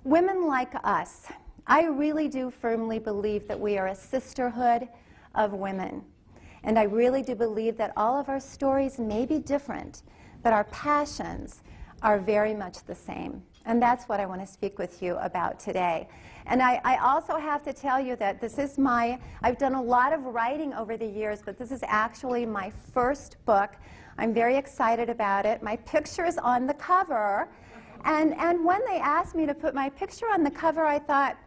Women like us, I really do firmly believe that we are a sisterhood of women. And I really do believe that all of our stories may be different, but our passions are very much the same. And that's what I want to speak with you about today. And I also have to tell you that this is I've done a lot of writing over the years, but this is actually my first book. I'm very excited about it. My picture is on the cover. And when they asked me to put my picture on the cover, I thought,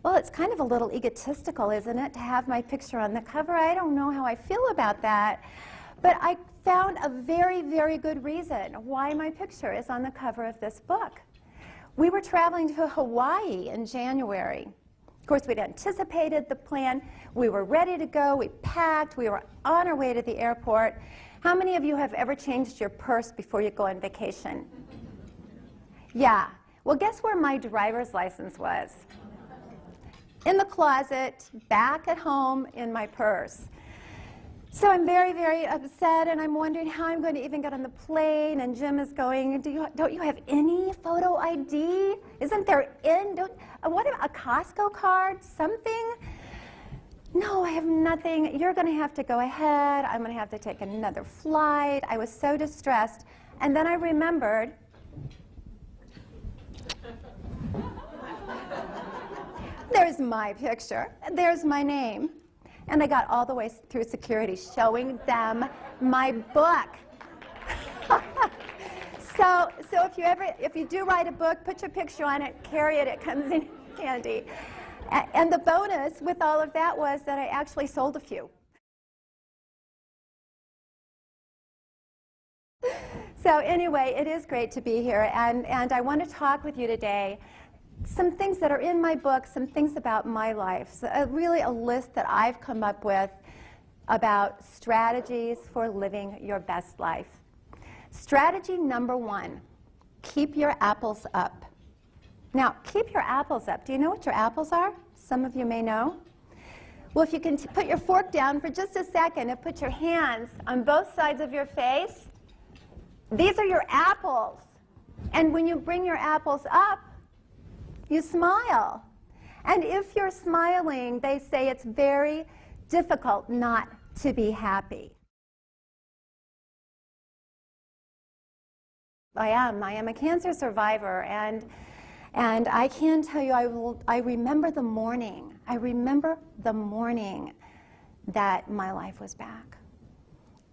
well, it's kind of a little egotistical, isn't it, to have my picture on the cover? I don't know how I feel about that. But I found a very, very good reason why my picture is on the cover of this book. We were traveling to Hawaii in January. Of course, we'd anticipated the plan. We were ready to go. We packed. We were on our way to the airport. How many of you have ever changed your purse before you go on vacation? Yeah. Well, guess where my driver's license was? In the closet, back at home in my purse. So I'm very, very upset, and I'm wondering how I'm going to even get on the plane. And Jim is going, don't you have any photo ID? Isn't there what about a Costco card, something? No, I have nothing. You're going to have to go ahead. I'm going to have to take another flight. I was so distressed. And then I remembered, there's my picture. There's my name. And I got all the way through security showing them my book. So if you do write a book, put your picture on it, carry it, it comes in handy. And the bonus with all of that was that I actually sold a few. So anyway, it is great to be here, and I want to talk with you today some things that are in my book, some things about my life, so really a list that I've come up with about strategies for living your best life. Strategy number 1, keep your apples up. Now, keep your apples up. Do you know what your apples are? Some of you may know. Well, if you can put your fork down for just a second and put your hands on both sides of your face, these are your apples. And when you bring your apples up, you smile. And if you're smiling, they say it's very difficult not to be happy. I am a cancer survivor, and I can tell you, I remember the morning. I remember the morning that my life was back.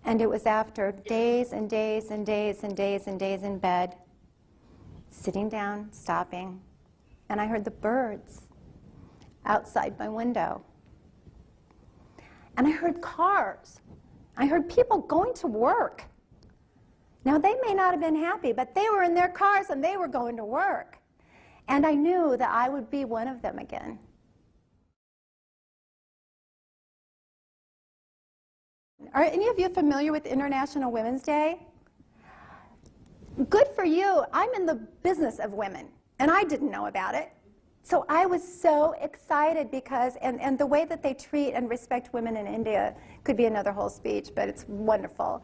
And it was after days and days and days and days and days in bed, sitting down, stopping, and I heard the birds outside my window. And I heard cars. I heard people going to work. Now, they may not have been happy, but they were in their cars and they were going to work. And I knew that I would be one of them again. Are any of you familiar with International Women's Day? Good for you. I'm in the business of women, and I didn't know about it. So I was so excited because, and the way that they treat and respect women in India could be another whole speech, but it's wonderful.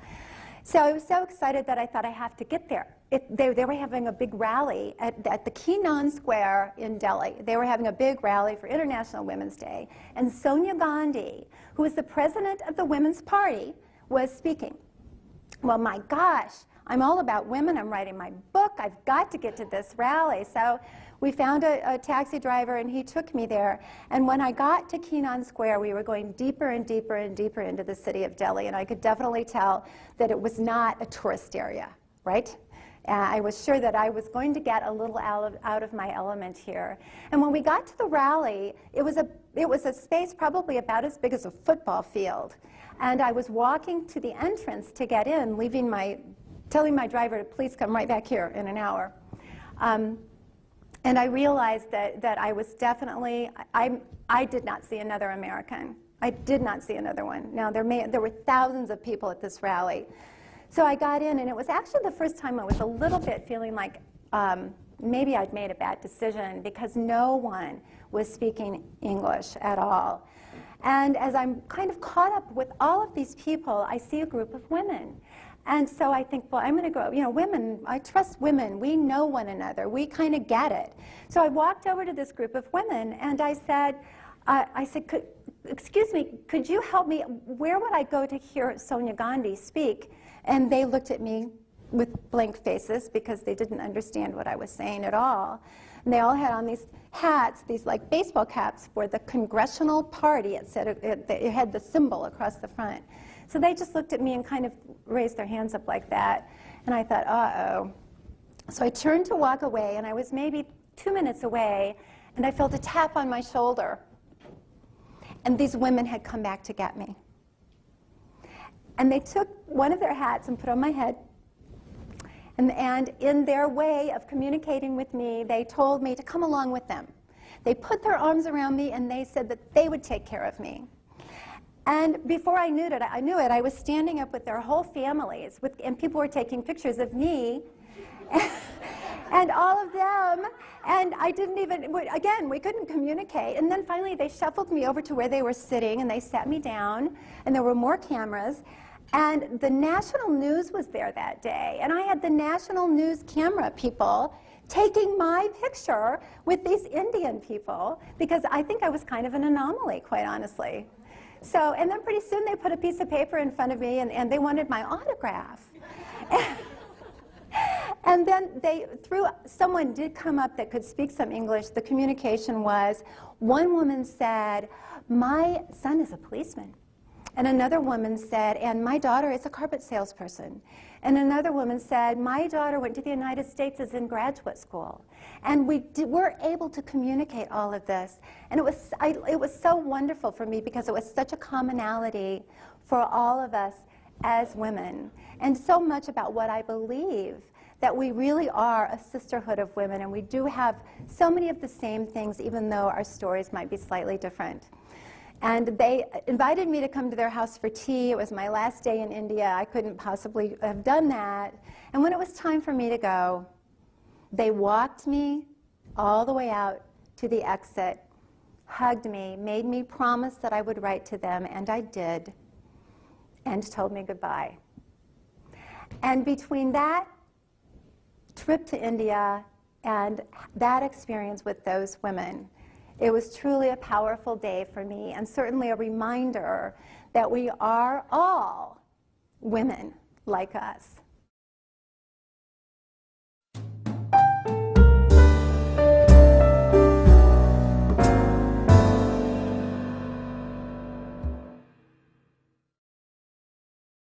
So I was so excited that I thought I have to get there. They were having a big rally at the Kennan Square in Delhi. They were having a big rally for International Women's Day. And Sonia Gandhi, who is the president of the Women's Party, was speaking. Well, my gosh, I'm all about women. I'm writing my book. I've got to get to this rally. So we found a taxi driver, and he took me there. And when I got to Kennan Square, we were going deeper and deeper and deeper into the city of Delhi, and I could definitely tell that it was not a tourist area, right? I was sure that I was going to get a little out of my element here. And when we got to the rally, it was a space probably about as big as a football field. And I was walking to the entrance to get in, telling my driver to please come right back here in an hour. And I realized that I was definitely, I did not see another American. I did not see another one. Now, there were thousands of people at this rally. So I got in, and it was actually the first time I was a little bit feeling like maybe I'd made a bad decision, because no one was speaking English at all. And as I'm kind of caught up with all of these people, I see a group of women. And so I think, well, I'm going to go, you know, women, I trust women. We know one another. We kind of get it. So I walked over to this group of women, and I said, excuse me, could you help me? Where would I go to hear Sonia Gandhi speak? And they looked at me with blank faces because they didn't understand what I was saying at all. And they all had on these hats, these like baseball caps for the Congressional Party. It said it had the symbol across the front. So they just looked at me and kind of raised their hands up like that. And I thought, uh-oh. So I turned to walk away, and I was maybe 2 minutes away, and I felt a tap on my shoulder. And these women had come back to get me. And they took one of their hats and put on my head. And in their way of communicating with me, they told me to come along with them. They put their arms around me, and they said that they would take care of me. And before I knew it, I was standing up with their whole families, and people were taking pictures of me and all of them. And I didn't even, again, we couldn't communicate. And then finally they shuffled me over to where they were sitting, and they sat me down, and there were more cameras. And the national news was there that day. And I had the national news camera people taking my picture with these Indian people, because I think I was kind of an anomaly, quite honestly. So, and then pretty soon they put a piece of paper in front of me, and they wanted my autograph. And then someone did come up that could speak some English. The communication was, one woman said, my son is a policeman. And another woman said, and my daughter is a carpet salesperson. And another woman said, my daughter went to the United States, is in graduate school. And we were able to communicate all of this. And it was so wonderful for me, because it was such a commonality for all of us as women. And so much about what I believe, that we really are a sisterhood of women, and we do have so many of the same things, even though our stories might be slightly different. And they invited me to come to their house for tea. It was my last day in India. I couldn't possibly have done that. And when it was time for me to go, they walked me all the way out to the exit, hugged me, made me promise that I would write to them, and I did, and told me goodbye. And between that trip to India and that experience with those women, it was truly a powerful day for me, and certainly a reminder that we are all women like us.